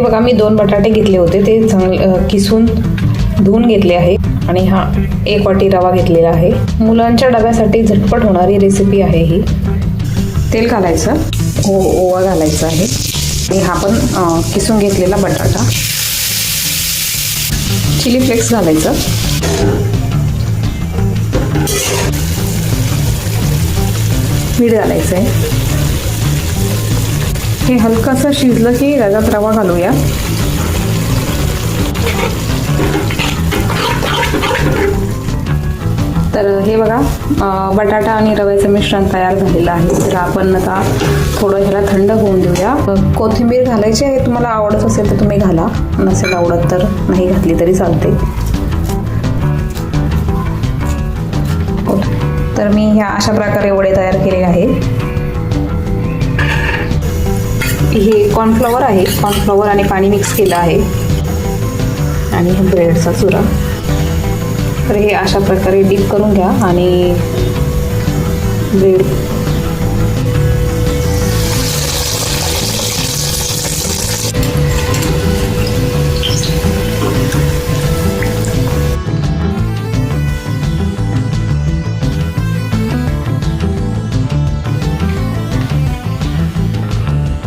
बघा मी 2 बटाटे घेतले होते, ते चांगले किसून धुवून घेतले आहे आणि हा 1 वाटी रवा घेतलेला आहे. मुलांच्या डब्यासाठी झटपट होणारी रेसिपी आहे ही. तेल घालायचं, ओवा घालायचा आहे आणि हा पण किसून घेतलेला बटाटा. चिली फ्लेक्स घालायचं, मीठ घालायचं आहे. हे हलकंसं शिजलं की त्याच्यात रवा घालूया. तर हे बघा बटाटा आणि रव्याचं मिश्रण तयार झालेलं आहे. तर आपण आता थोडं ह्याला थंड होऊन देऊया. कोथिंबीर घालायची आहे, तुम्हाला आवडत असेल तर तुम्ही घाला, नसेल आवडत तर नाही घातली तरी चालते. तर मी ह्या अशा प्रकारे वडे तयार केले आहेत. हे कॉर्नफ्लॉवर आहे, कॉर्नफ्लॉवर आणि पाणी मिक्स केलं आहे आणि हा ब्रेडचा चुरा. तर हे अशा प्रकारे डीप करून घ्या आणि ब्रेड